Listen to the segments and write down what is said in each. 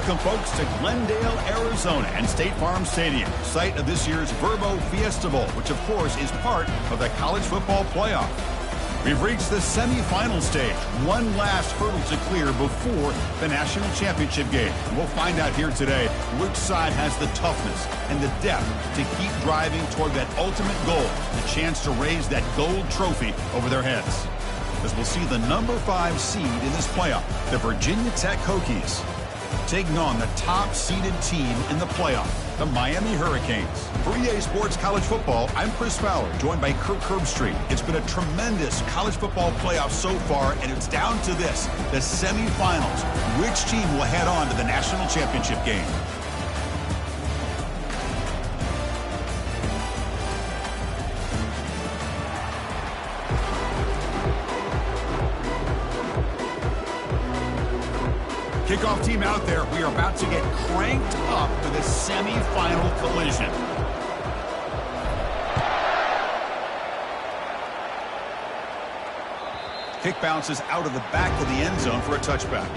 Welcome, folks, to Glendale, Arizona and State Farm Stadium, site of this year's Verbo Fiesta Bowl, which, of course, is part of the college football playoff. We've reached the semifinal stage, one last hurdle to clear before the national championship game. And we'll find out here today which side has the toughness and the depth to keep driving toward that ultimate goal, the chance to raise that gold trophy over their heads. As we'll see the number 5 seed in this playoff, the Virginia Tech Hokies, taking on the top-seeded team in the playoff, the Miami Hurricanes. For EA Sports College Football, I'm Chris Fowler, joined by Kirk Herbstreit. It's been a tremendous college football playoff so far, and it's down to this, the semifinals. Which team will head on to the national championship game? Kickoff team out there. We are about to get cranked up for the semifinal collision. Kick bounces out of the back of the end zone for a touchback.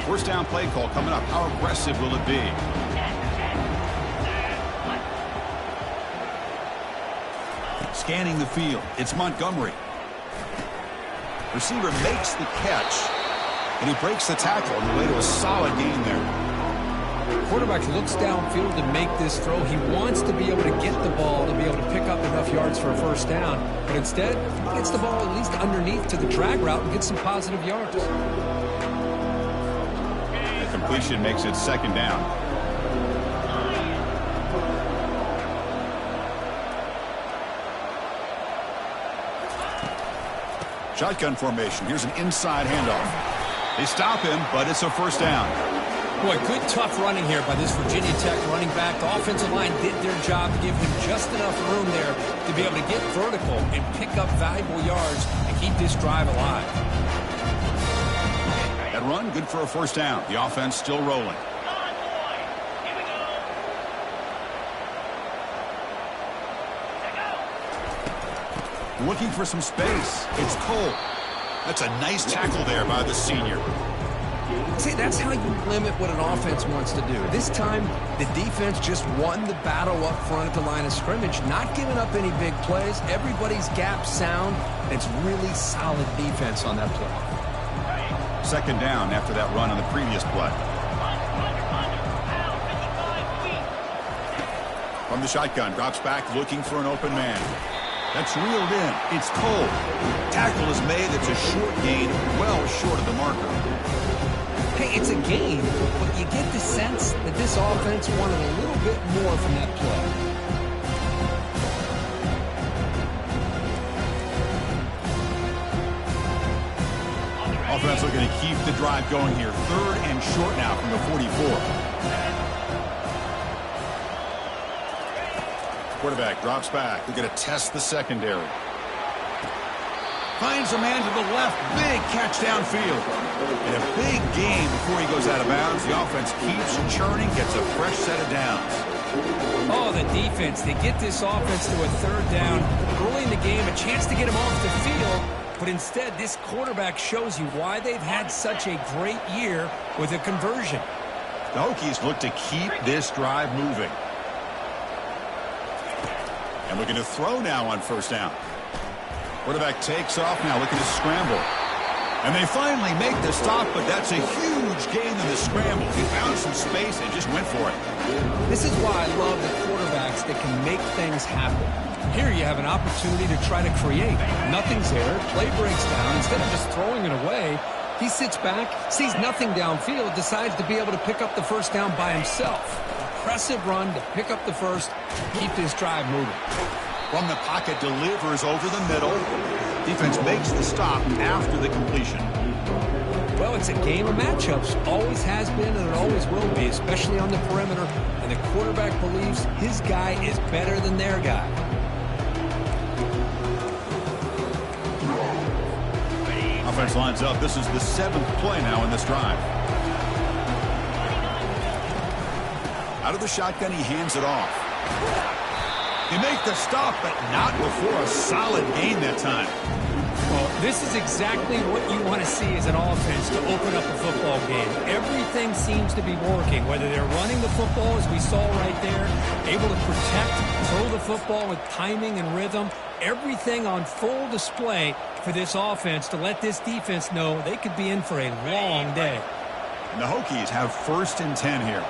First down play call coming up. How aggressive will it be? Scanning the field. It's Montgomery. Receiver makes the catch, and he breaks the tackle on the way to a solid gain there. Quarterback looks downfield to make this throw. He wants to be able to get the ball to be able to pick up enough yards for a first down. But instead, he gets the ball at least underneath to the drag route and gets some positive yards. Completion makes it second down. Shotgun formation. Here's an inside handoff. They stop him, but it's a first down. Boy, good tough running here by this Virginia Tech running back. The offensive line did their job to give him just enough room there to be able to get vertical and pick up valuable yards and keep this drive alive. That run, good for a first down. The offense still rolling. Looking for some space. It's Cole. That's a nice tackle there by the senior. See, that's how you limit what an offense wants to do. This time, the defense just won the battle up front at the line of scrimmage, not giving up any big plays. Everybody's gap sound. It's really solid defense on that play. Second down after that run on the previous play. From the shotgun, drops back looking for an open man. That's reeled in. It's Cole. Tackle is made. It's a short gain, well short of the marker. Hey, it's a gain, but you get the sense that this offense wanted a little bit more from that play. Offense looking to keep the drive going here. Third and short now from the 44. Quarterback drops back. We're going to test the secondary. Finds a man to the left. Big catch downfield. And a big gain before he goes out of bounds. The offense keeps churning, gets a fresh set of downs. Oh, the defense. They get this offense to a third down early in the game, a chance to get him off the field. But instead, this quarterback shows you why they've had such a great year with a conversion. The Hokies look to keep this drive moving. And looking to throw now on first down. Quarterback takes off now, looking to scramble. And they finally make the stop, but that's a huge gain in the scramble. He found some space and just went for it. This is why I love the quarterbacks that can make things happen. Here you have an opportunity to try to create. Nothing's there. Play breaks down. Instead of just throwing it away, he sits back, sees nothing downfield, decides to be able to pick up the first down by himself. Impressive run to pick up the first, keep this drive moving. From the pocket, delivers over the middle. Defense makes the stop after the completion. Well, it's a game of matchups. Always has been and it always will be, especially on the perimeter. And the quarterback believes his guy is better than their guy. Offense lines up. This is the 7th play now in this drive. Out of the shotgun, he hands it off. They make the stop, but not before a solid gain that time. Well, this is exactly what you want to see as an offense to open up a football game. Everything seems to be working, whether they're running the football, as we saw right there, able to protect, throw the football with timing and rhythm, everything on full display for this offense to let this defense know they could be in for a long day. And the Hokies have 1st and 10 here.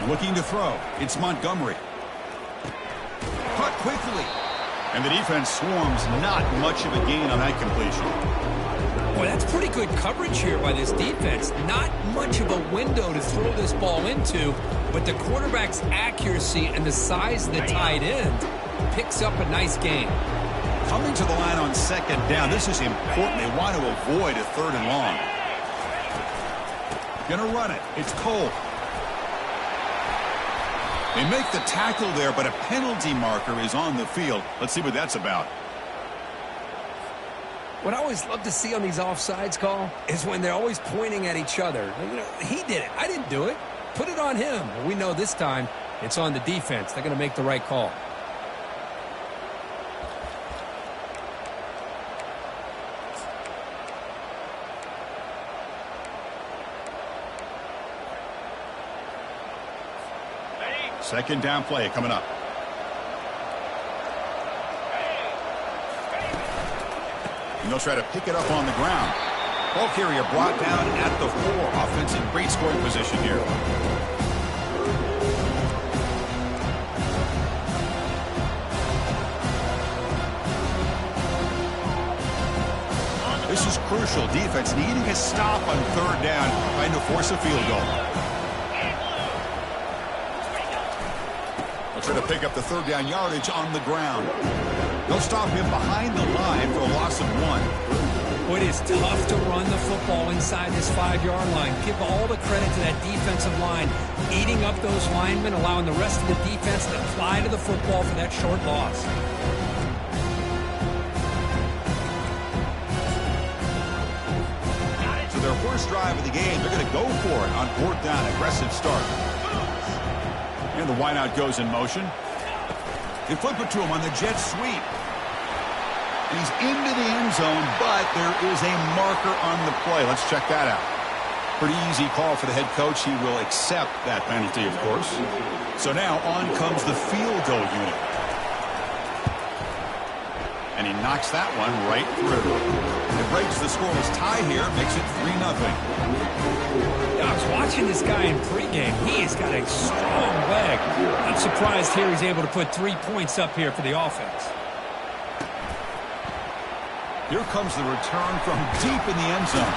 Looking to throw. It's Montgomery. Caught quickly. And the defense swarms. Not much of a gain on that completion. Boy, that's pretty good coverage here by this defense. Not much of a window to throw this ball into, but the quarterback's accuracy and the size of the tight end picks up a nice gain. Coming to the line on 2nd down. This is important. They want to avoid a 3rd and long. Gonna run it. It's Cole. They make the tackle there, but a penalty marker is on the field. Let's see what that's about. What I always love to see on these offsides call is when they're always pointing at each other. You know, he did it. I didn't do it. Put it on him. Well, we know this time it's on the defense. They're going to make the right call. Second down play coming up. And they'll try to pick it up on the ground. Ball carrier brought down at the 4. Offensive great scoring position here. This is crucial. Defense needing a stop on 3rd down, trying to force a field goal. Try to pick up the 3rd down yardage on the ground. They'll stop him behind the line for a loss of 1. Boy, it is tough to run the football inside this 5-yard line. Give all the credit to that defensive line, eating up those linemen, allowing the rest of the defense to fly to the football for that short loss. So their first drive of the game, they're going to go for it on 4th down. Aggressive start. And the wideout goes in motion. They flip it to him on the jet sweep. And he's into the end zone, but there is a marker on the play. Let's check that out. Pretty easy call for the head coach. He will accept that penalty, of course. So now on comes the field goal unit. And he knocks that one right through. It breaks the scoreless tie here, makes it 3-0. I was watching this guy in pregame. He has got a strong leg. I'm surprised here he's able to put 3 points up here for the offense. Here comes the return from deep in the end zone.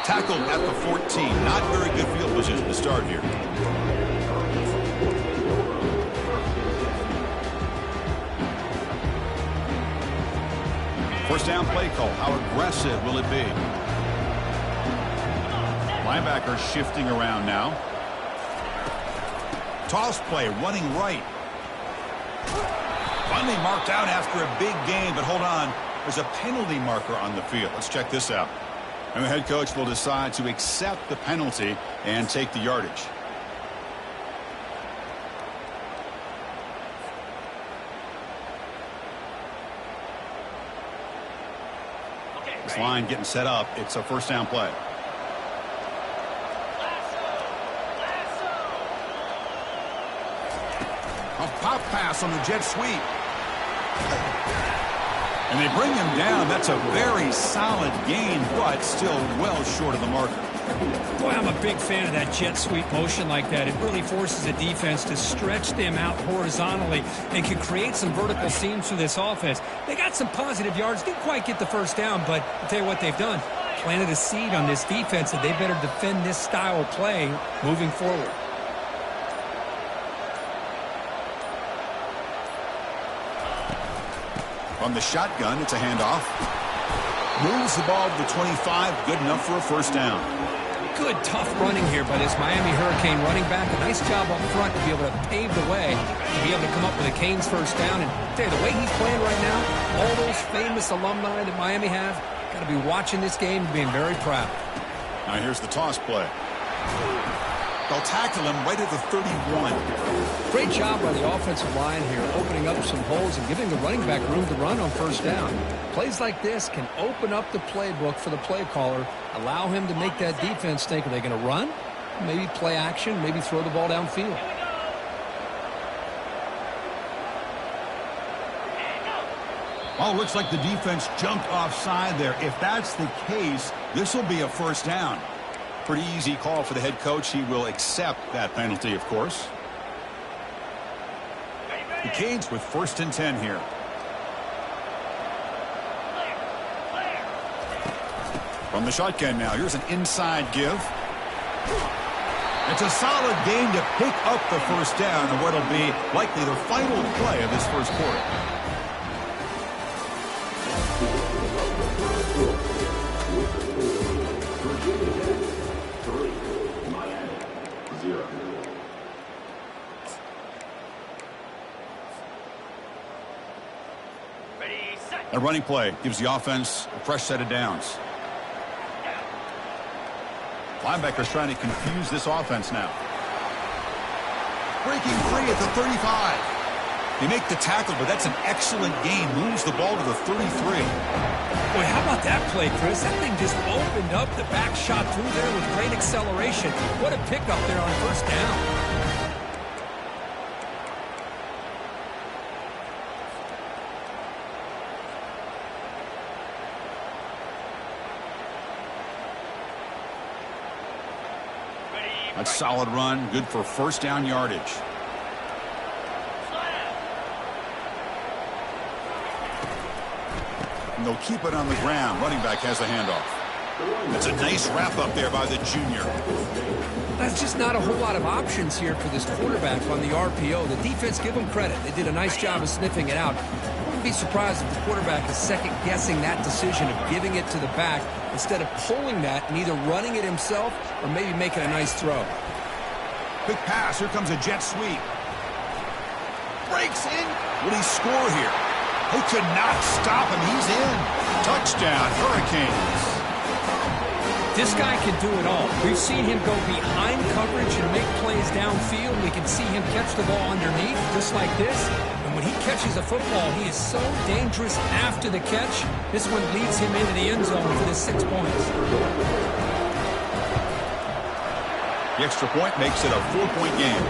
Tackled at the 14. Not very good field position to start here. First down play call. How aggressive will it be? Linebacker shifting around now. Toss play, running right. Finally marked out after a big gain, but hold on. There's a penalty marker on the field. Let's check this out. And the head coach will decide to accept the penalty and take the yardage. This line getting set up. It's a first down play. A pop pass on the jet sweep. And they bring him down. That's a very solid gain, but still well short of the marker. Boy, I'm a big fan of that jet sweep motion like that. It really forces the defense to stretch them out horizontally and can create some vertical seams for this offense. They got some positive yards. Didn't quite get the first down, but I'll tell you what they've done. Planted a seed on this defense that they better defend this style of play moving forward. On the shotgun, it's a handoff. Moves the ball to the 25. Good enough for a first down. Good, tough running here by this Miami Hurricane running back. A nice job up front to be able to pave the way, to be able to come up with a Canes first down. And I tell you, the way he's playing right now, all those famous alumni that Miami have, got to be watching this game and being very proud. Now here's the toss play. They'll tackle him right at the 31. Great job by the offensive line here, opening up some holes and giving the running back room to run on first down. Plays like this can open up the playbook for the play caller, allow him to make that defense think, are they going to run? Maybe play action, maybe throw the ball downfield. Well, it looks like the defense jumped offside there. If that's the case, this will be a first down. Pretty easy call for the head coach. He will accept that penalty, of course. The Canes with 1st and 10 here. From the shotgun now, here's an inside give. It's a solid gain to pick up the first down and what'll be likely the final play of this first quarter. A running play gives the offense a fresh set of downs. Linebackers trying to confuse this offense now. Breaking free at the 35. They make the tackle, but that's an excellent gain. Moves the ball to the 33. Boy, how about that play, Chris? That thing just opened up. The back shot through there with great acceleration. What a pickup there on first down. A solid run, good for first down yardage. And they'll keep it on the ground. Running back has the handoff. That's a nice wrap up there by the junior. That's just not a whole lot of options here for this quarterback on the RPO. The defense, give them credit. They did a nice job of sniffing it out. I wouldn't be surprised if the quarterback is second-guessing that decision of giving it to the back instead of pulling that and either running it himself or maybe making a nice throw. Quick pass. Here comes a jet sweep. Breaks in. Will he score here? Who could not stop him? He's in. Touchdown, Hurricanes. This guy can do it all. We've seen him go behind coverage and make plays downfield. We can see him catch the ball underneath, just like this. And when he catches a football, he is so dangerous after the catch. This one leads him into the end zone for the 6 points. The extra point makes it a 4-point game.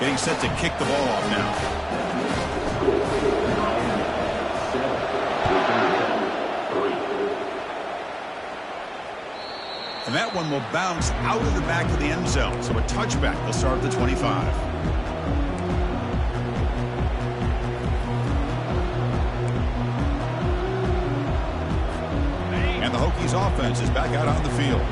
Getting set to kick the ball off now. And that one will bounce out of the back of the end zone. So a touchback will start at the 25. And the Hokies offense is back out on the field.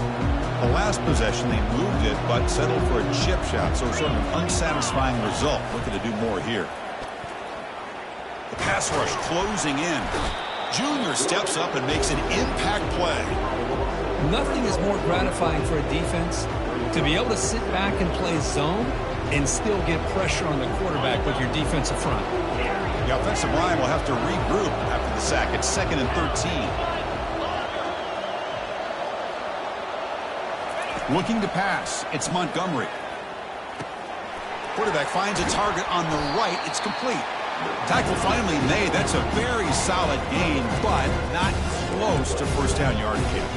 The last possession, they moved it, but settled for a chip shot. So sort of an unsatisfying result. Looking to do more here. The pass rush closing in. Junior steps up and makes an impact play. Nothing is more gratifying for a defense to be able to sit back and play zone and still get pressure on the quarterback with your defensive front. The offensive line will have to regroup after the sack. It's 2nd and 13. Looking to pass. It's Montgomery. Quarterback finds a target on the right. It's complete. Tackle finally made. That's a very solid gain, but not close to first down yardage yet.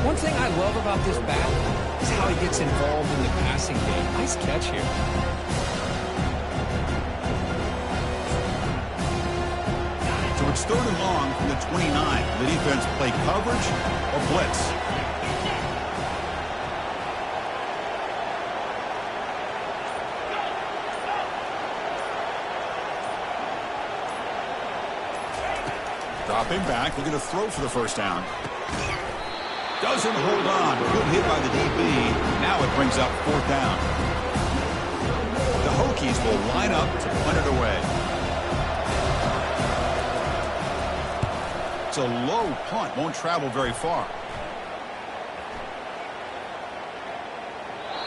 One thing I love about this back is how he gets involved in the passing game. Nice catch here. So it's 3rd and long from the 29. The defense play coverage or blitz. Dropping back, looking to throw for the first down. Doesn't hold on. Good hit by the DB. Now it brings up 4th down. The Hokies will line up to punt it away. It's a low punt. Won't travel very far.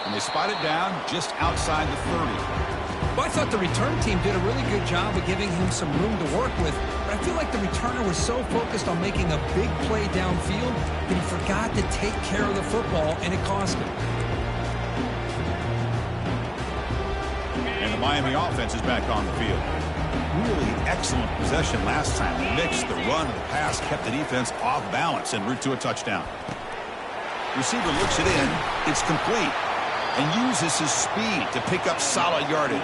And they spot it down just outside the 30. Well, I thought the return team did a really good job of giving him some room to work with, but I feel like the returner was so focused on making a big play downfield that he forgot to take care of the football, and it cost him. And the Miami offense is back on the field. Really excellent possession last time. The mix, the run, and the pass kept the defense off balance en route to a touchdown. Receiver looks it in. It's complete. And uses his speed to pick up solid yardage.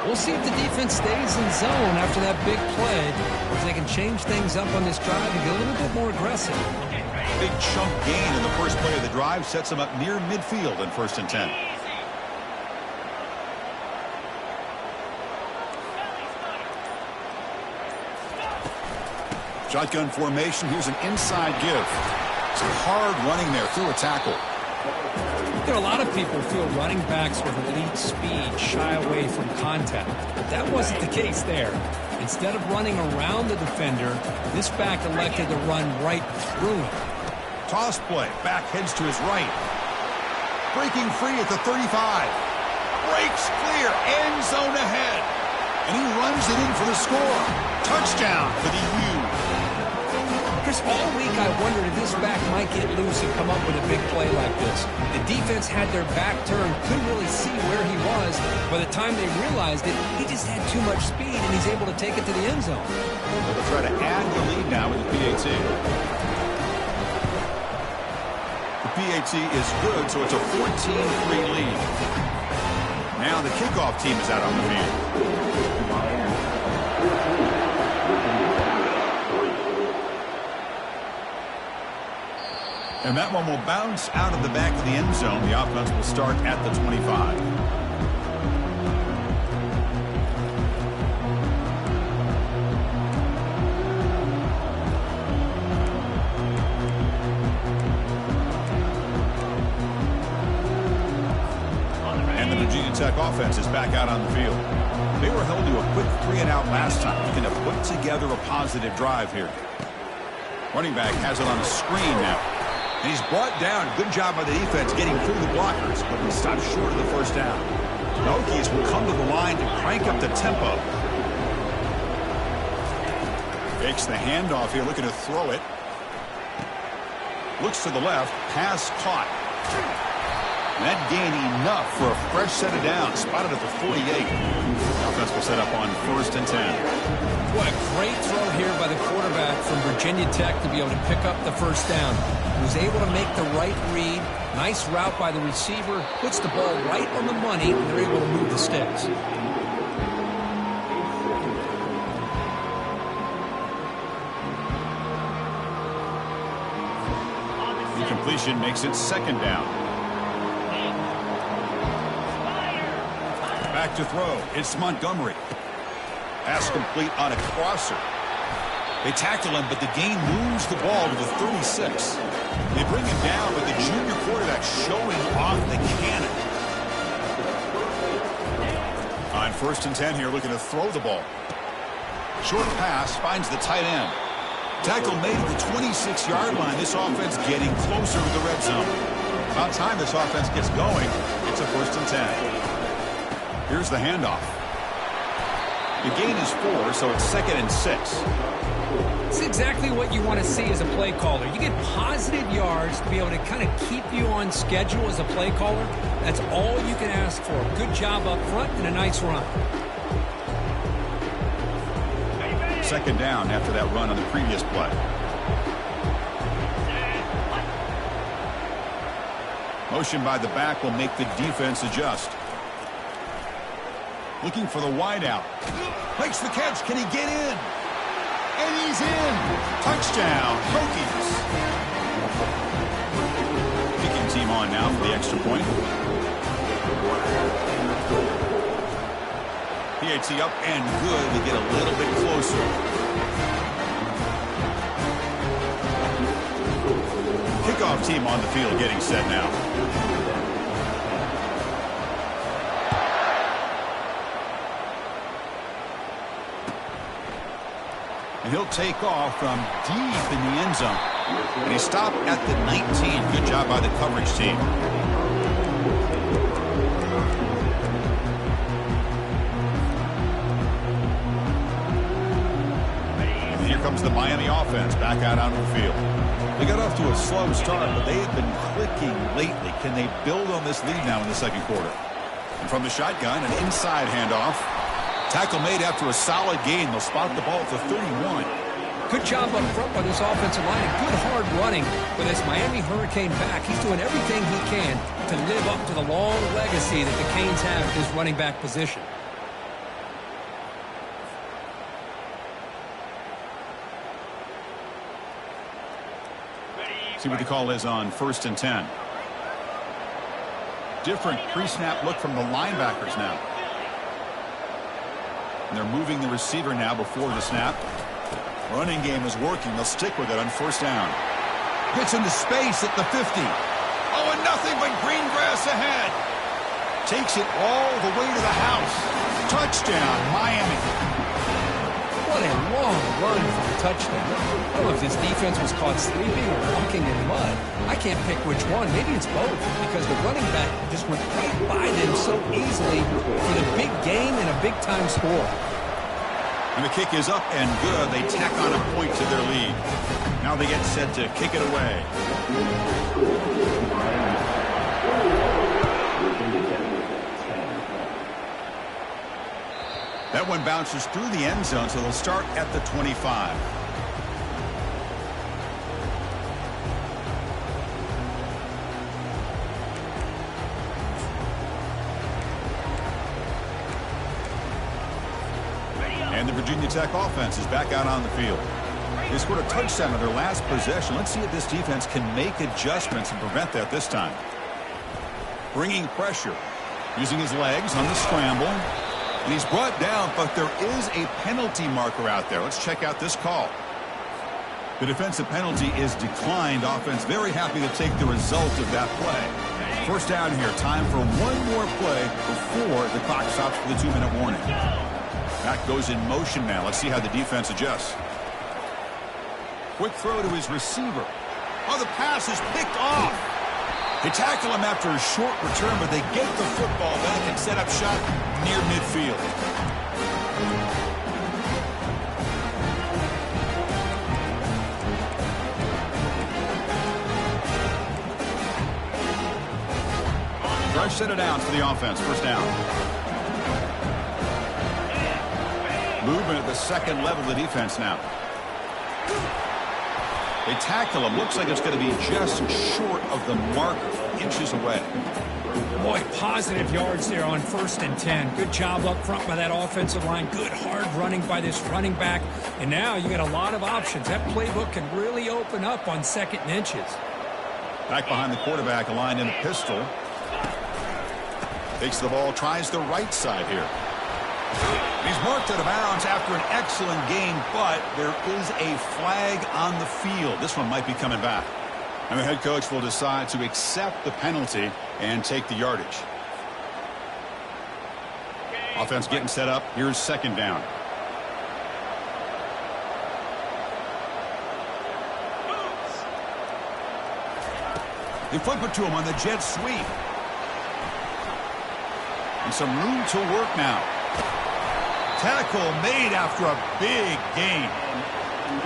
We'll see if the defense stays in zone after that big play, or if they can change things up on this drive and get a little bit more aggressive. Big chunk gain in the first play of the drive sets them up near midfield in 1st and 10. Shotgun formation. Here's an inside give. Some hard running there through a tackle. There are a lot of people feel running backs with elite speed shy away from contact. But that wasn't the case there. Instead of running around the defender, this back elected to run right through him. Toss play. Back heads to his right. Breaking free at the 35. Breaks clear. End zone ahead. And he runs it in for the score. Touchdown for the U. Chris, all week I wondered if this back might get loose and come up with a big play like this. The defense had their back turned, couldn't really see where he was. By the time they realized it, he just had too much speed, and he's able to take it to the end zone. They'll try to add the lead now with the PAT. The PAT is good, so it's a 14-3 lead. Now the kickoff team is out on the field. And that one will bounce out of the back of the end zone. The offense will start at the 25. And the Virginia Tech offense is back out on the field. They were held to a quick 3-and-out last time, looking to put together a positive drive here. Running back has it on a screen now. And he's brought down. Good job by the defense getting through the blockers, but he stopped short of the first down. The Hokies will come to the line to crank up the tempo. Takes the handoff here, looking to throw it. Looks to the left. Pass caught. And that gained enough for a fresh set of downs. Spotted at the 48. The offense will set up on 1st and 10. What a great throw here by the quarterback from Virginia Tech to be able to pick up the first down. He was able to make the right read. Nice route by the receiver. Puts the ball right on the money, and they're able to move the sticks. Incompletion makes it 2nd down. Back to throw. It's Montgomery. Pass complete on a crosser. They tackle him, but the gain moves the ball to the 36. They bring him down, but the junior quarterback showing off the cannon. On 1st and 10 here, looking to throw the ball. Short pass finds the tight end. Tackle made at the 26-yard line. This offense getting closer to the red zone. About time this offense gets going. It's a 1st and 10. Here's the handoff. The gain is 4, so it's 2nd and 6. It's exactly what you want to see as a play caller. You get positive yards to be able to kind of keep you on schedule as a play caller. That's all you can ask for. Good job up front and a nice run. 2nd down after that run on the previous play. Motion by the back will make the defense adjust. Looking for the wideout. Makes the catch. Can he get in? And he's in. Touchdown, Hokies. Kicking team on now for the extra point. PAT up and good to get a little bit closer. Kickoff team on the field getting set now. And he'll take off from deep in the end zone. And he stopped at the 19. Good job by the coverage team. And here comes the Miami offense back out onto the field. They got off to a slow start, but they have been clicking lately. Can they build on this lead now in the second quarter? And from the shotgun, an inside handoff. Tackle made after a solid gain. They'll spot the ball at the 31. Good job up front by this offensive line and good hard running with this Miami Hurricane back. He's doing everything he can to live up to the long legacy that the Canes have at this running back position. See what the call is on 1st and 10. Different pre-snap look from the linebackers now. And they're moving the receiver now before the snap. Running game is working. They'll stick with it on 1st down. Gets into space at the 50. Oh, and nothing but green grass ahead. Takes it all the way to the house. Touchdown, Miami. What a long run for a touchdown. I don't know if this defense was caught sleeping or walking in mud. I can't pick which one. Maybe it's both because the running back just went right by them so easily for the big gain and a big-time score. And the kick is up and good. They tack on a point to their lead. Now they get set to kick it away. That one bounces through the end zone, so they'll start at the 25. And the Virginia Tech offense is back out on the field. They scored a touchdown on their last possession. Let's see if this defense can make adjustments and prevent that this time. Bringing pressure, using his legs on the scramble. And he's brought down, but there is a penalty marker out there. Let's check out this call. The defensive penalty is declined. Offense very happy to take the result of that play. 1st down here. Time for one more play before the clock stops for the 2-minute warning. That goes in motion now. Let's see how the defense adjusts. Quick throw to his receiver. Oh, the pass is picked off. They tackle him after a short return, but they get the football back and set up shop near midfield. Fresh set of downs for the offense. 1st down. Movement at the second level of the defense now. They tackle him. Looks like it's going to be just short of the marker, inches away. Boy, positive yards there on 1st and 10. Good job up front by that offensive line. Good hard running by this running back. And now you got a lot of options. That playbook can really open up on 2nd and inches. Back behind the quarterback, aligned in a pistol. Takes the ball, tries the right side here. He's marked out of bounds after an excellent game, but there is a flag on the field. This one might be coming back. And the head coach will decide to accept the penalty and take the yardage. Offense getting set up. Here's 2nd down. They flip it to him on the jet sweep. And some room to work now. Tackle made after a big gain.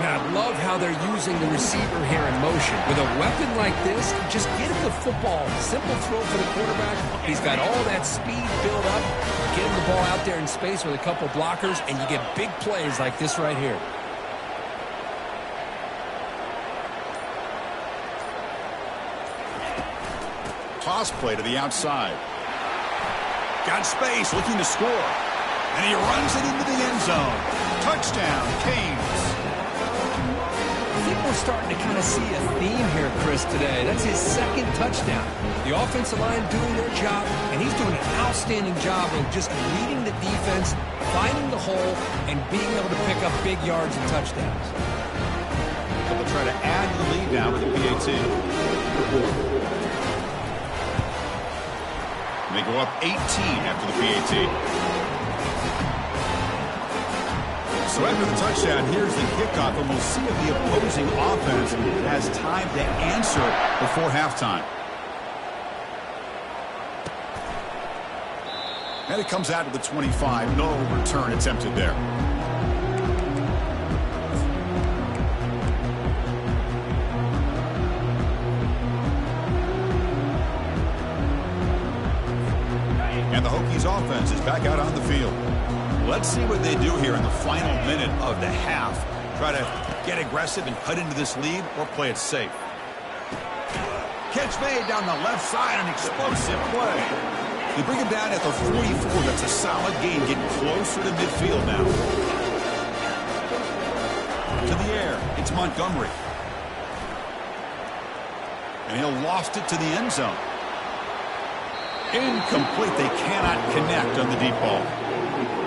Now, I love how they're using the receiver here in motion. With a weapon like this, just get him the football. Simple throw for the quarterback. He's got all that speed built up. Get him the ball out there in space with a couple blockers, and you get big plays like this right here. Toss play to the outside. Got space, looking to score. And he runs it into the end zone. Touchdown, Canes. I think we're starting to kind of see a theme here, Chris, today. That's his 2nd touchdown. The offensive line doing their job, and he's doing an outstanding job of just leading the defense, finding the hole, and being able to pick up big yards and touchdowns. So they'll try to add to the lead now with the PAT. They go up 18 after the PAT. So after the touchdown, here's the kickoff, and we'll see if the opposing offense has time to answer before halftime. And it comes out to the 25. No return attempted there. And the Hokies offense is back out on the field. Let's see what they do here in the final minute of the half. Try to get aggressive and cut into this lead or play it safe. Catch made down the left side, an explosive play. They bring him down at the 44. That's a solid gain, getting closer to midfield now. To the air, it's Montgomery. And he'll lost it to the end zone. Incomplete. They cannot connect on the deep ball.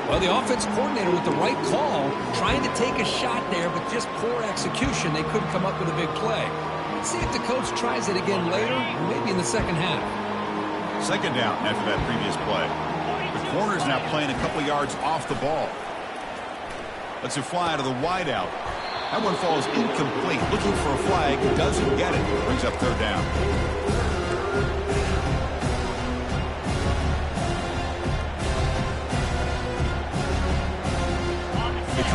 Well, the offense coordinator with the right call, trying to take a shot there, but just poor execution. They couldn't come up with a big play. Let's see if the coach tries it again later, or maybe in the second half. Second down after that previous play. The corner's now playing a couple yards off the ball. Lets it fly to the wideout. That one falls incomplete. Looking for a flag, doesn't get it. Brings up third down.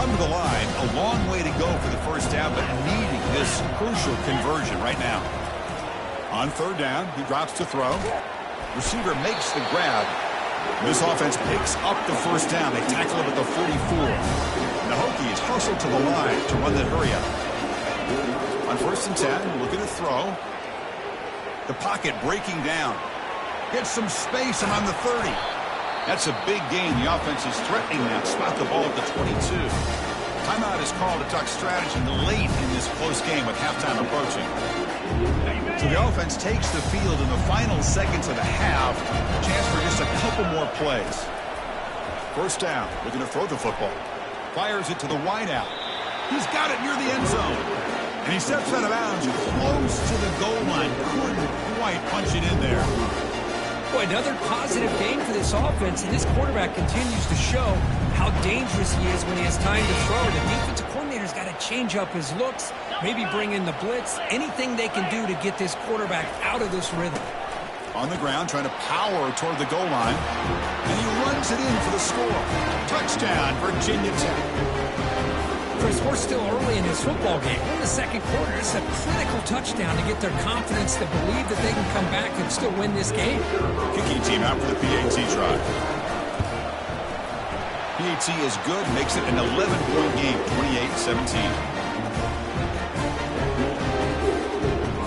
Come to the line, a long way to go for the first down, but needing this crucial conversion right now. On third down, he drops to throw. Receiver makes the grab. This offense picks up the first down. They tackle him at the 44. And the Hokies hustle to the line to run that hurry up. On first and 10, looking to throw. The pocket breaking down. Gets some space and on the 30. That's a big gain. The offense is threatening now. Spot the ball at the 22. Timeout is called to talk strategy late in this close game with halftime approaching. So the offense takes the field in the final seconds of the half. Chance for just a couple more plays. First down. Looking to throw the football. Fires it to the wideout. He's got it near the end zone. And he steps out of bounds close to the goal line. Couldn't quite punch it in there. Boy, another positive game for this offense, and this quarterback continues to show how dangerous he is when he has time to throw. The defensive coordinator's got to change up his looks, maybe bring in the blitz, anything they can do to get this quarterback out of this rhythm. On the ground, trying to power toward the goal line, and he runs it in for the score. Touchdown, Virginia Tech. Chris, we're still early in this football game. We're in the second quarter. It's a critical touchdown to get their confidence to believe that they can come back and still win this game. Kicking team out for the PAT try. PAT is good, makes it an 11-point game, 28-17.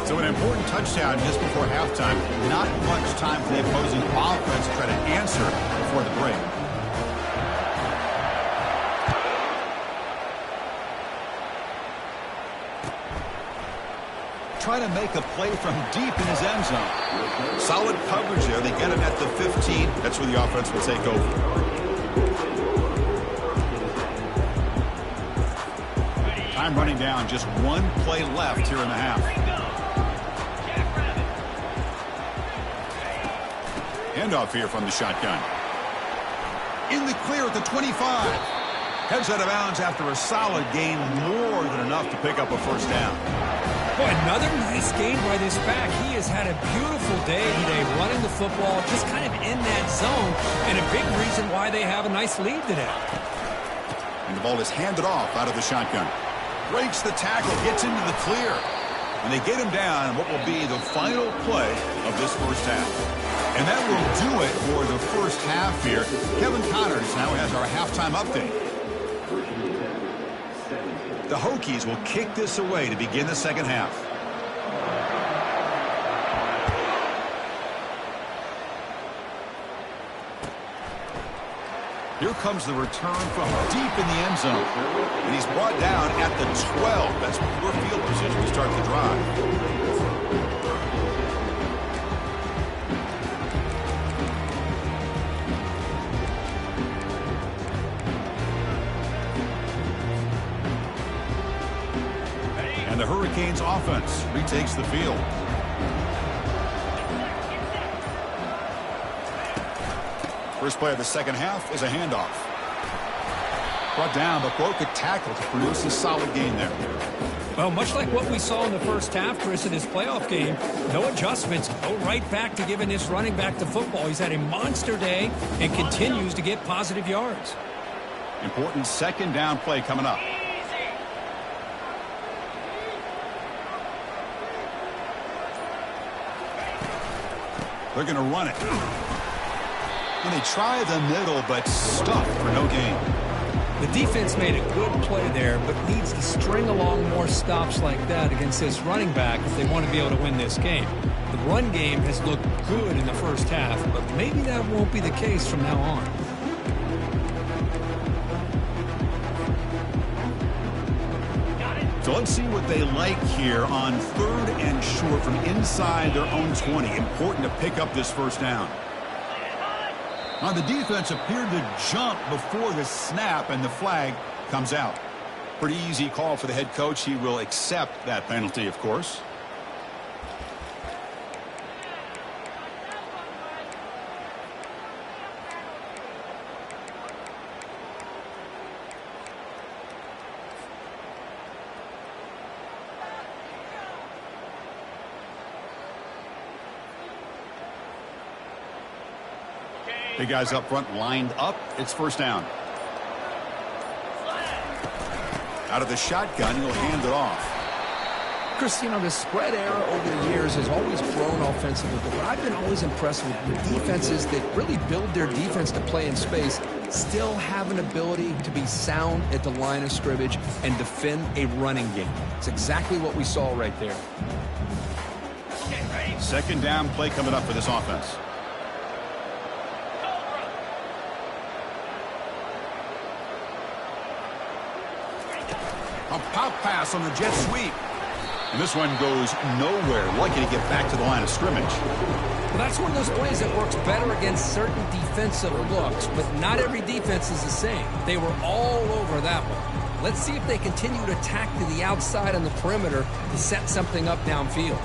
So an important touchdown just before halftime. Not much time for the opposing offense to try to answer before the break. Trying to make a play from deep in his end zone. Solid coverage there. They get him at the 15. That's where the offense will take over. Time running down. Just one play left here in the half. Handoff here from the shotgun. In the clear at the 25. Heads out of bounds after a solid gain. More than enough to pick up a first down. Boy, another nice game by this back. He has had a beautiful day today running the football, just kind of in that zone, and a big reason why they have a nice lead today. And the ball is handed off out of the shotgun. Breaks the tackle, gets into the clear. And they get him down in what will be the final play of this first half. And that will do it for the first half here. Kevin Connors now has our halftime update. The Hokies will kick this away to begin the second half. Here comes the return from deep in the end zone. And he's brought down at the 12. That's poor field position to start the drive. And the Hurricanes offense retakes the field. First play of the second half is a handoff. Brought down, but broke a tackle to produce a solid gain there. Well, much like what we saw in the first half, Chris, in his playoff game, no adjustments, go right back to giving this running back to football. He's had a monster day and continues to get positive yards. Important second down play coming up. They're going to run it. And they try the middle, but stuck for no gain. The defense made a good play there, but needs to string along more stops like that against this running back if they want to be able to win this game. The run game has looked good in the first half, but maybe that won't be the case from now on. So let's see what they like here on 3rd and short from inside their own 20. Important to pick up this first down. Now the defense appeared to jump before the snap, and the flag comes out. Pretty easy call for the head coach. He will accept that penalty, of course. Big guys up front lined up. It's first down. Out of the shotgun, he'll hand it off. Chris, you know, the spread era over the years has always grown offensively, but what I've been always impressed with defenses that really build their defense to play in space still have an ability to be sound at the line of scrimmage and defend a running game. It's exactly what we saw right there. Second down play coming up for this offense. A pop pass on the jet sweep. And this one goes nowhere. Lucky to get back to the line of scrimmage. Well, that's one of those plays that works better against certain defensive looks, but not every defense is the same. They were all over that one. Let's see if they continue to attack to the outside on the perimeter to set something up downfield.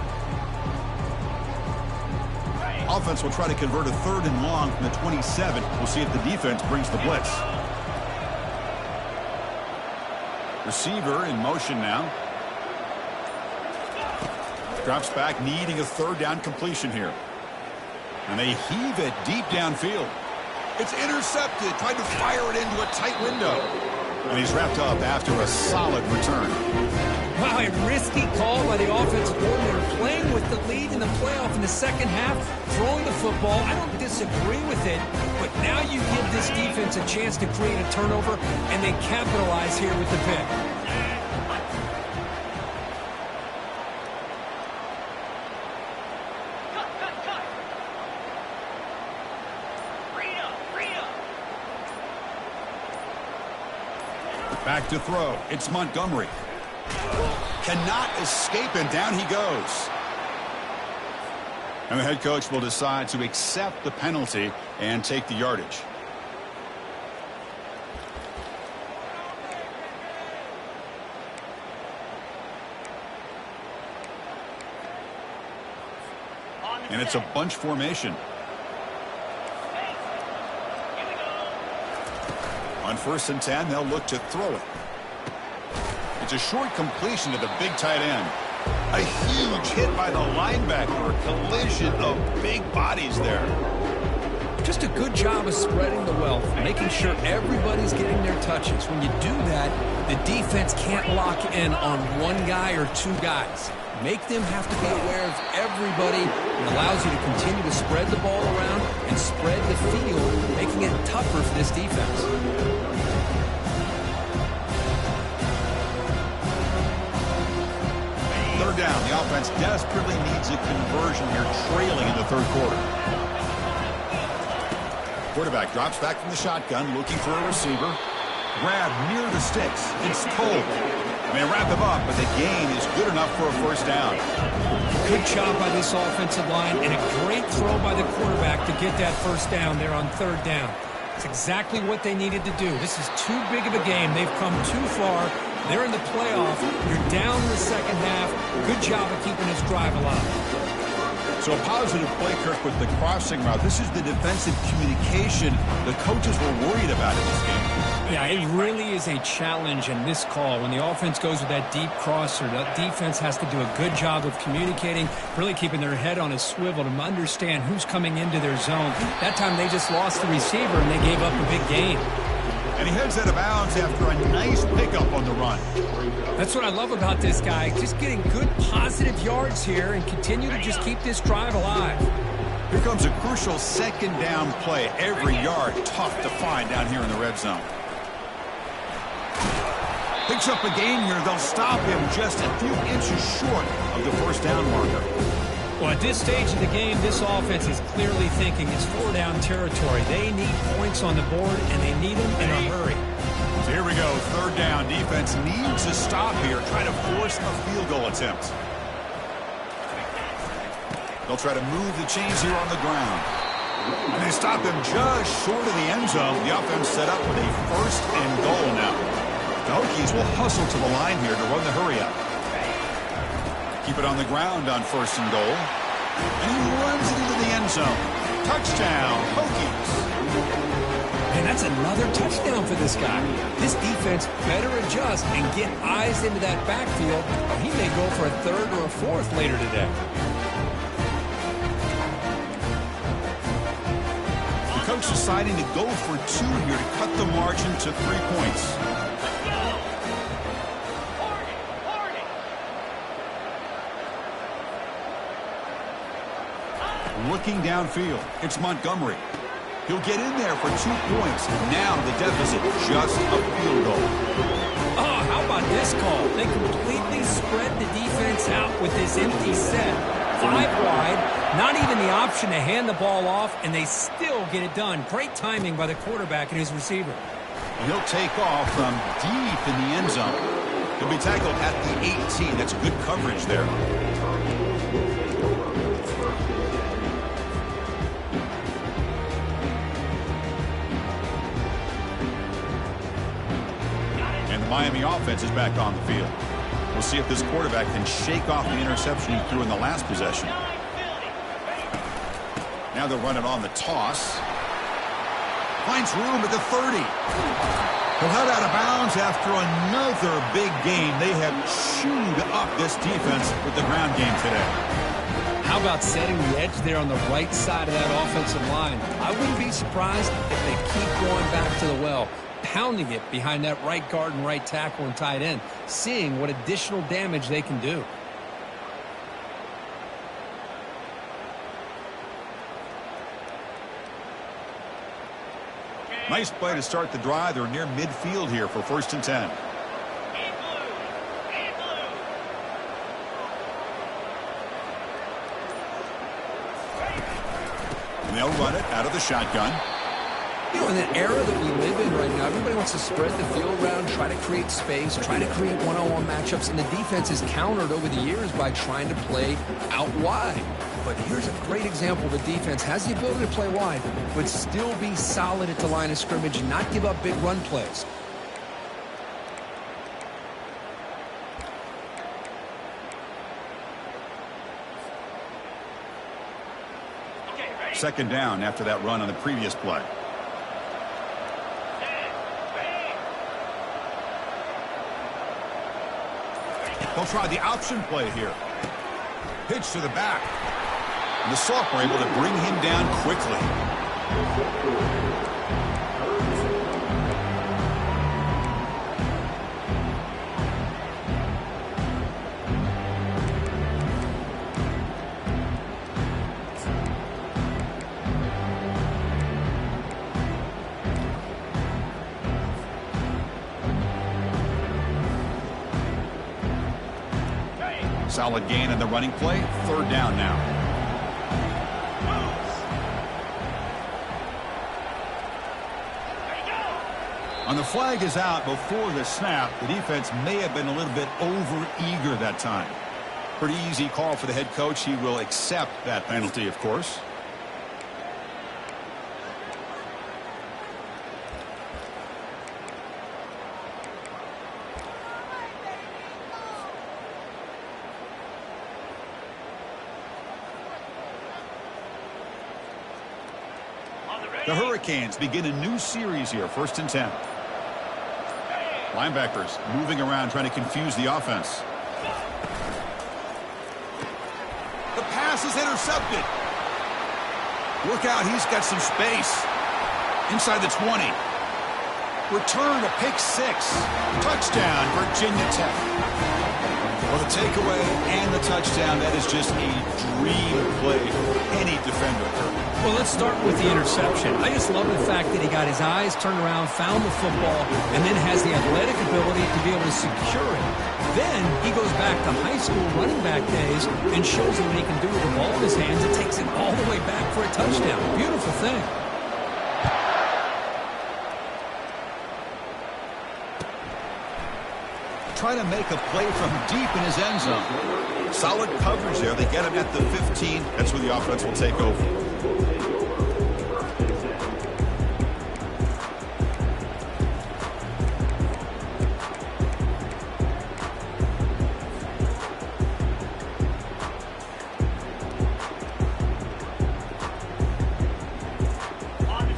Offense will try to convert a 3rd and long from the 27. We'll see if the defense brings the blitz. Receiver in motion now. Drops back, needing a 3rd down completion here. And they heave it deep downfield. It's intercepted, tried to fire it into a tight window. And he's wrapped up after a solid return. Wow, a risky call by the offensive coordinator, playing with the lead in the playoff in the second half, throwing the football. I don't disagree with it, but now you give this defense a chance to create a turnover, and they capitalize here with the pick. Back to throw. It's Montgomery. Cannot escape, and down he goes. And the head coach will decide to accept the penalty and take the yardage. And it's a bunch formation. On 1st and 10, they'll look to throw it. It's a short completion to the big tight end. A huge hit by the linebacker. A collision of big bodies there. Just a good job of spreading the wealth, making sure everybody's getting their touches. When you do that, the defense can't lock in on one guy or two guys. Make them have to be aware of everybody. It allows you to continue to spread the ball around and spread the field, making it tougher for this defense. Third down. The offense desperately needs a conversion here, trailing in the 3rd quarter. Quarterback drops back from the shotgun, looking for a receiver. Grab near the sticks. It's Cole. They wrap him up, but the gain is good enough for a first down. Good job by this offensive line, and a great throw by the quarterback to get that first down there on 3rd down. It's exactly what they needed to do. This is too big of a game. They've come too far. They're in the playoff. You're down in the second half. Good job of keeping this drive alive. So a positive play, Kirk, with the crossing route. This is the defensive communication the coaches were worried about in this game. Yeah, it really is a challenge in this call. When the offense goes with that deep crosser, the defense has to do a good job of communicating, really keeping their head on a swivel to understand who's coming into their zone. That time they just lost the receiver and they gave up a big gain. And he heads out of bounds after a nice pickup on the run. That's what I love about this guy. Just getting good positive yards here and continue to just keep this drive alive. Here comes a crucial second down play. Every yard tough to find down here in the red zone. Picks up a gain here. They'll stop him just a few inches short of the first down marker. Well, at this stage of the game, this offense is clearly thinking it's four-down territory. They need points on the board, and they need them in a hurry. So here we go. Third down. Defense needs a stop here. Try to force a field goal attempt. They'll try to move the chains here on the ground. And they stop him just short of the end zone. The offense set up with a first and goal now. The Hokies will hustle to the line here to run the hurry up. Keep it on the ground on first and goal. And he runs it into the end zone. Touchdown, Hokies. And that's another touchdown for this guy. This defense better adjust and get eyes into that backfield, or he may go for a third or a fourth later today. The coach deciding to go for two here to cut the margin to 3 points. Looking downfield, it's Montgomery. He'll get in there for 2 points. Now the deficit, just a field goal. Oh, how about this call? They completely spread the defense out with this empty set. 5 wide, not even the option to hand the ball off, and they still get it done. Great timing by the quarterback and his receiver. He'll take off from deep in the end zone. He'll be tackled at the 18. That's good coverage there. Miami offense is back on the field. We'll see if this quarterback can shake off the interception he threw in the last possession. Now they'll run it on the toss. Finds room at the 30. He'll head out of bounds after another big game. They have chewed up this defense with the ground game today. How about setting the edge there on the right side of that offensive line? I wouldn't be surprised if they keep going back to the well, pounding it behind that right guard and right tackle and tight end, seeing what additional damage they can do. Nice play to start the drive. They're near midfield here for 1st and 10. And they'll run it out of the shotgun. You know, in the era that we live in right now, everybody wants to spread the field around, try to create space, try to create one-on-one matchups, and the defense is countered over the years by trying to play out wide. But here's a great example. The defense has the ability to play wide, but still be solid at the line of scrimmage and not give up big run plays. Second down after that run on the previous play. They'll try the option play here. Pitch to the back. And the sophomore able to bring him down quickly. Solid gain in the running play. Third down now. And the flag is out before the snap. The defense may have been a little bit over-eager that time. Pretty easy call for the head coach. He will accept that penalty, of course. The Hurricanes begin a new series here, 1st and 10. Linebackers moving around, trying to confuse the offense. The pass is intercepted. Look out, he's got some space. Inside the 20. Return to pick 6. Touchdown, Virginia Tech. Well, the takeaway and the touchdown, that is just a dream play for any defender. Well, let's start with the interception. I just love the fact that he got his eyes turned around, found the football, and then has the athletic ability to be able to secure it. Then he goes back to high school running back days and shows him what he can do with the ball in his hands and takes it all the way back for a touchdown. Beautiful thing. Trying to make a play from deep in his end zone. Solid coverage there. They get him at the 15. That's where the offense will take over.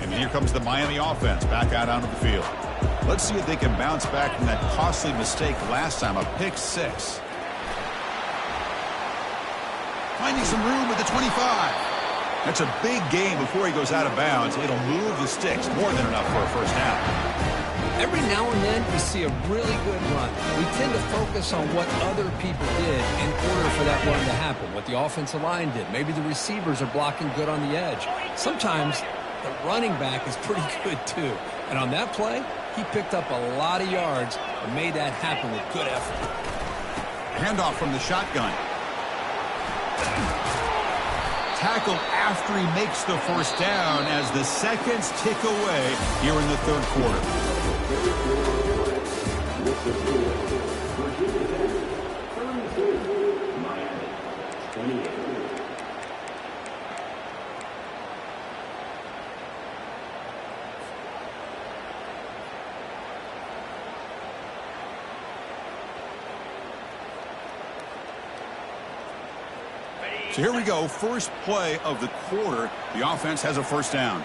And here comes the Miami offense back out onto the field. Let's see if they can bounce back from that costly mistake last time, a pick 6. Finding some room with the 25. That's a big gain before he goes out of bounds. It'll move the sticks, more than enough for a first down. Every now and then we see a really good run. We tend to focus on what other people did in order for that run to happen, what the offensive line did. Maybe the receivers are blocking good on the edge. Sometimes the running back is pretty good too. And on that play, he picked up a lot of yards and made that happen with good effort. Handoff from the shotgun. Tackle after he makes the first down as the seconds tick away here in the third quarter. So here we go, first play of the quarter. The offense has a first down.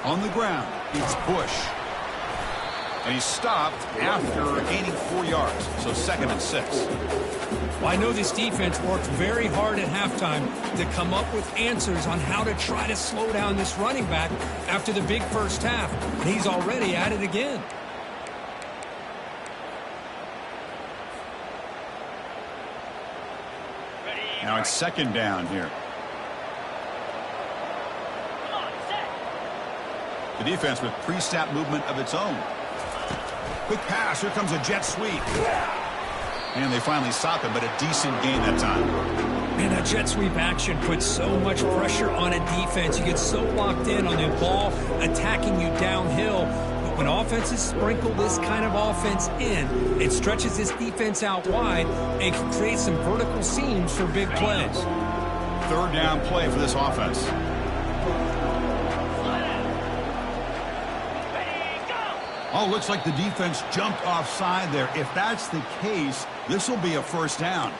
On the ground, it's Bush. And he's stopped after gaining 4 yards, so 2nd and 6. Well, I know this defense worked very hard at halftime to come up with answers on how to try to slow down this running back after the big first half. And he's already at it again. Now it's 2nd down here. The defense with pre-snap movement of its own. Quick pass. Here comes a jet sweep. And they finally stop him, but a decent gain that time. Man, that jet sweep action puts so much pressure on a defense. You get so locked in on the ball attacking you downhill. But when offenses sprinkle this kind of offense in, it stretches this defense out wide and can create some vertical seams for big plays. 3rd down play for this offense. Oh, looks like the defense jumped offside there. If that's the case, this will be a first down.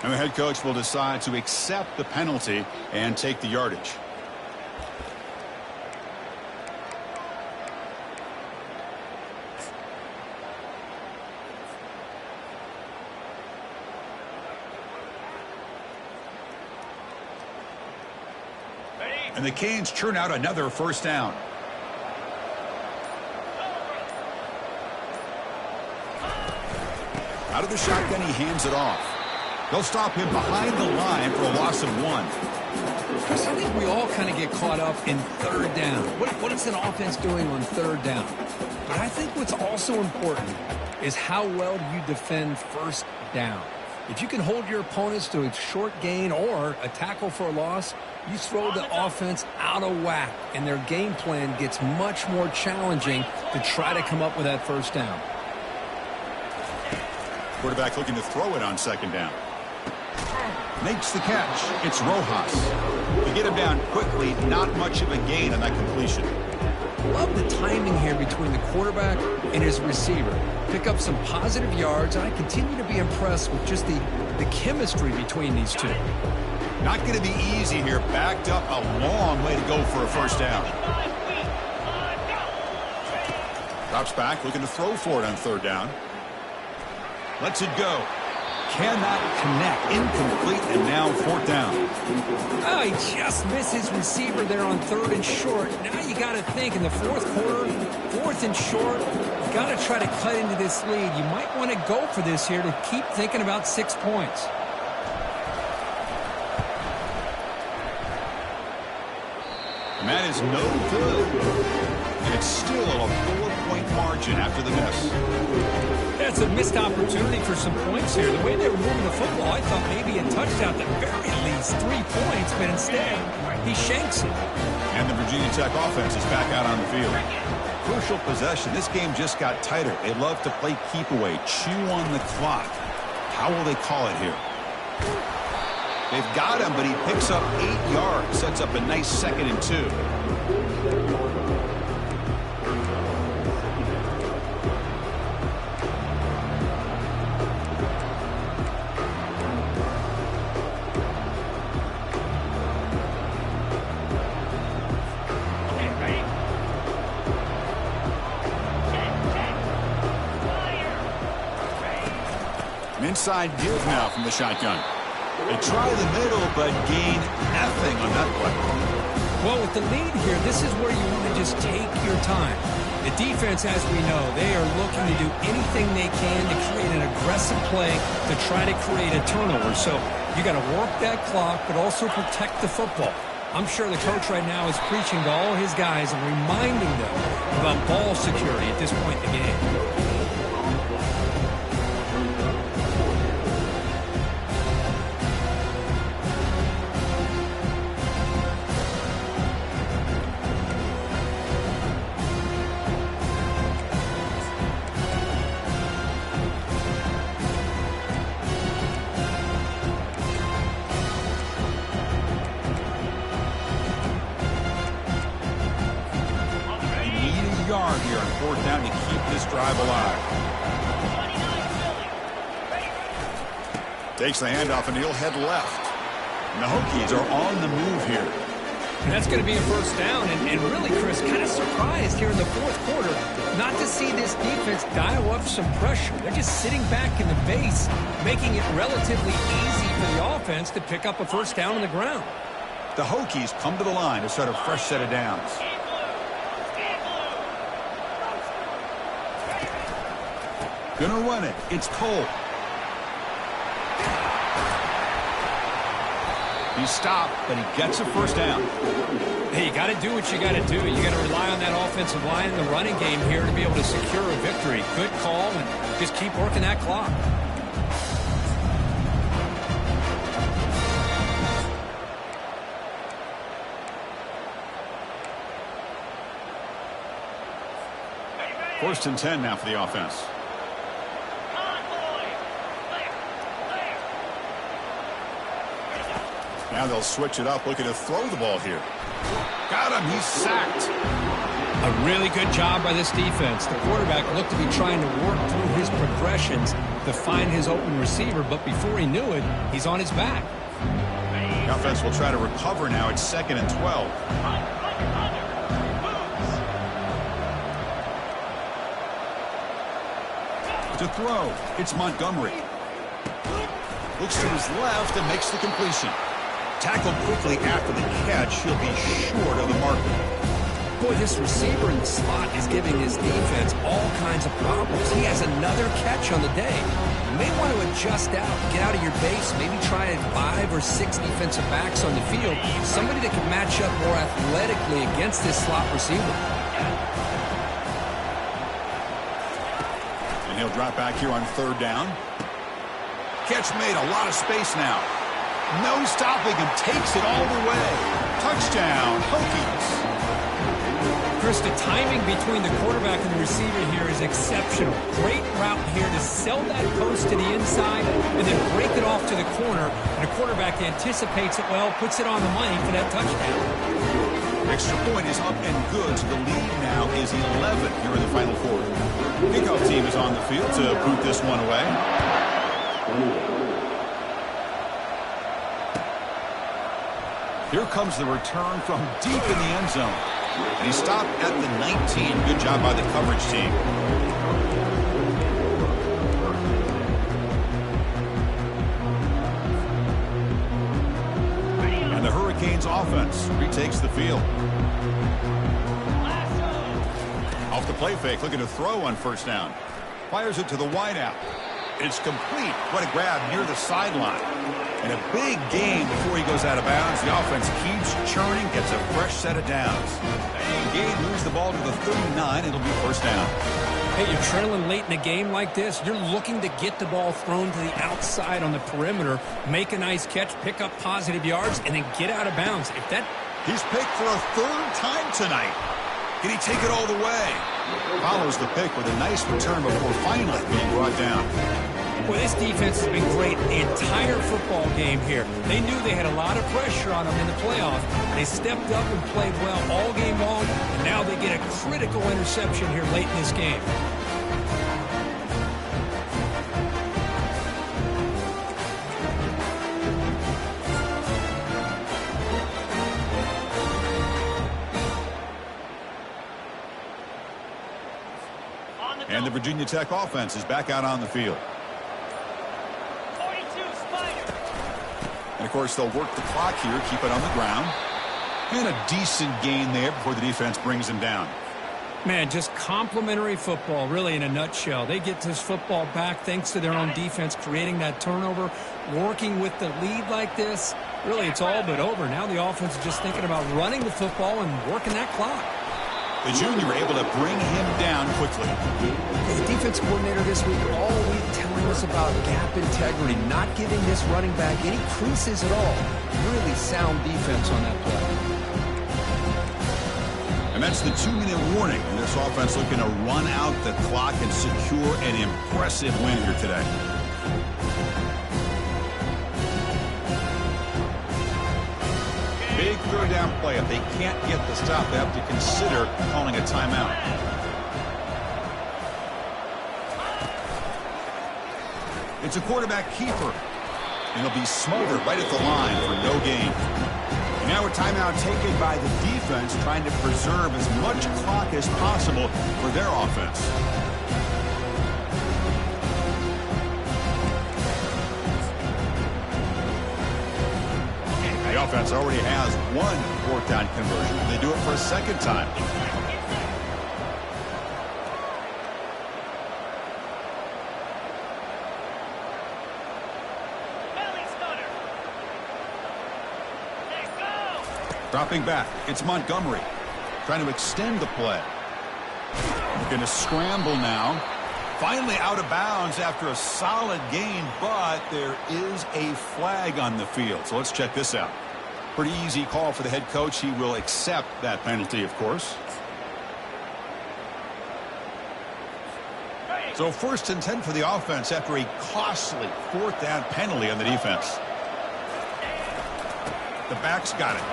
And the head coach will decide to accept the penalty and take the yardage. And the Canes churn out another first down. Out of the shotgun, he hands it off. They'll stop him behind the line for a loss of 1. Chris, I think we all kind of get caught up in 3rd down. What is an offense doing on 3rd down? But I think what's also important is how well do you defend 1st down. If you can hold your opponents to a short gain or a tackle for a loss, you throw the offense out of whack, and their game plan gets much more challenging to try to come up with that 1st down. Quarterback looking to throw it on 2nd down. Makes the catch. It's Rojas. To get him down quickly, not much of a gain on that completion. Love the timing here between the quarterback and his receiver. Pick up some positive yards, and I continue to be impressed with just the chemistry between these two. Not going to be easy here. Backed up a long way to go for a first down. Drops back, looking to throw for it on third down. Lets it go. Cannot connect. Incomplete, and now fourth down. Oh, he just missed his receiver there on third and short. Now you got to think in the fourth quarter, fourth and short, you got to try to cut into this lead. You might want to go for this here to keep thinking about 6 points. And that is no good. And it's still a 4-point margin after the miss. That's a missed opportunity for some points here. The way they were moving the football, I thought maybe a touchdown at the very least 3 points, but instead he shanks it. And the Virginia Tech offense is back out on the field. Crucial possession. This game just got tighter. They love to play keep away, chew on the clock. How will they call it here? They've got him, but he picks up 8 yards. Sets up a nice 2nd and 2. Inside deal now from the shotgun. They try the middle, but gain nothing on that play. Well, with the lead here, this is where you want to just take your time. The defense, as we know, they are looking to do anything they can to create an aggressive play to try to create a turnover. So you got to work that clock, but also protect the football. I'm sure the coach right now is preaching to all his guys and reminding them about ball security at this point in the game. Here on fourth down to keep this drive alive. Takes the handoff and he'll head left. And the Hokies are on the move here. And that's going to be a first down. And really, Chris, kind of surprised here in the fourth quarter not to see this defense dial up some pressure. They're just sitting back in the base, making it relatively easy for the offense to pick up a first down on the ground. The Hokies come to the line to start a fresh set of downs. Gonna run it. It's Cole. He's stopped, but he gets a first down. Hey, you got to do what you got to do. You got to rely on that offensive line in the running game here to be able to secure a victory. Good call, and just keep working that clock. First and 10 now for the offense. Now they'll switch it up, looking to throw the ball here. Got him. He's sacked. A really good job by this defense. The quarterback looked to be trying to work through his progressions to find his open receiver, but before he knew it, he's on his back. The offense will try to recover now. It's 2nd and 12. To throw, it's Montgomery. Looks to his left and makes the completion. Tackled quickly after the catch. He'll be short of the marker. Boy, this receiver in the slot is giving his defense all kinds of problems. He has another catch on the day. You may want to adjust out, get out of your base, maybe try 5 or 6 defensive backs on the field. Somebody that can match up more athletically against this slot receiver. And he'll drop back here on third down. Catch made, a lot of space now. No stopping him, takes it all the way. Touchdown, Hokies. Chris, the timing between the quarterback and the receiver here is exceptional. Great route here to sell that post to the inside and then break it off to the corner. And the quarterback anticipates it well, puts it on the money for that touchdown. Extra point is up and good, so the lead now is 11 here in the final quarter. Kickoff team is on the field to boot this one away. Here comes the return from deep in the end zone. And he stopped at the 19. Good job by the coverage team. And the Hurricanes offense retakes the field. Off the play fake, looking to throw on first down. Fires it to the wideout. It's complete. What a grab near the sideline. And a big gain before he goes out of bounds. The offense keeps churning, gets a fresh set of downs. And Gabe moves the ball to the 39. It'll be first down. Hey, you're trailing late in a game like this. You're looking to get the ball thrown to the outside on the perimeter, make a nice catch, pick up positive yards, and then get out of bounds. He's picked for a third time tonight. Can he take it all the way? Follows the pick with a nice return before finally being brought down. Well, this defense has been great the entire football game here. They knew they had a lot of pressure on them in the playoffs. They stepped up and played well all game long, and now they get a critical interception here late in this game. And the Virginia Tech offense is back out on the field. And, of course, they'll work the clock here, keep it on the ground. And a decent gain there before the defense brings him down. Man, just complimentary football, really, in a nutshell. They get this football back thanks to their own defense, creating that turnover, working with the lead like this. Really, it's all but over. Now the offense is just thinking about running the football and working that clock. The junior able to bring him down quickly. The defense coordinator this week all week telling us about gap integrity, not giving this running back any creases at all. Really sound defense on that play. And that's the 2-minute warning. And this offense looking to run out the clock and secure an impressive win here today. Big third down play. If they can't get the stop, they have to consider calling a timeout. It's a quarterback keeper. And he'll be smothered right at the line for no gain. And now a timeout taken by the defense, trying to preserve as much clock as possible for their offense. The offense already has one fourth down conversion. They do it for a second time. Dropping back, it's Montgomery. Trying to extend the play. Going to scramble now. Finally out of bounds after a solid gain, but there is a flag on the field. So let's check this out. Pretty easy call for the head coach. He will accept that penalty, of course. So 1st and 10 for the offense after a costly fourth down penalty on the defense. The back's got it.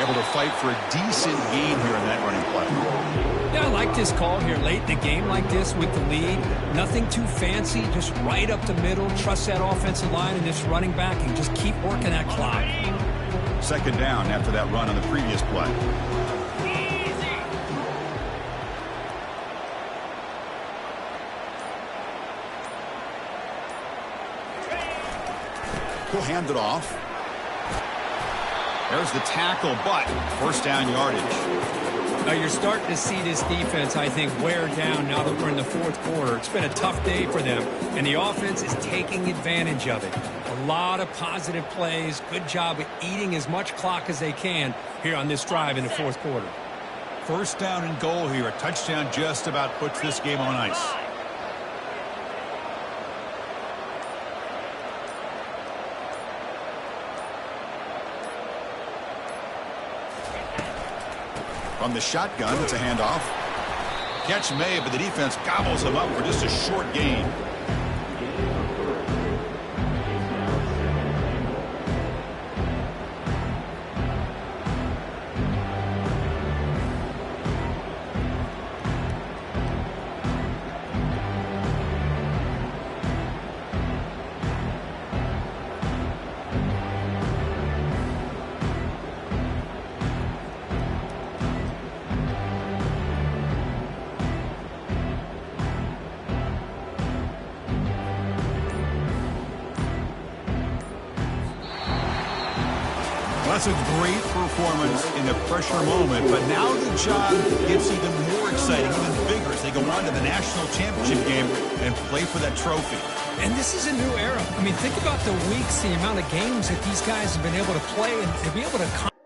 Able to fight for a decent gain here in that running play. Yeah, I like this call here late in the game like this with the lead. Nothing too fancy, just right up the middle. Trust that offensive line and this running back and just keep working that clock. Second down after that run on the previous play. He'll hand it off. There's the tackle, but first down yardage. Now you're starting to see this defense, I think, wear down now that we're in the fourth quarter. It's been a tough day for them, and the offense is taking advantage of it. A lot of positive plays. Good job at eating as much clock as they can here on this drive in the fourth quarter. First down and goal here. A touchdown just about puts this game on ice. From the shotgun, it's a handoff. Catch made, but the defense gobbles him up for just a short gain. That's a great performance in the pressure moment, but now the job gets even more exciting, even bigger as they go on to the national championship game and play for that trophy. And this is a new era. I mean, think about the weeks, the amount of games that these guys have been able to play and to be able to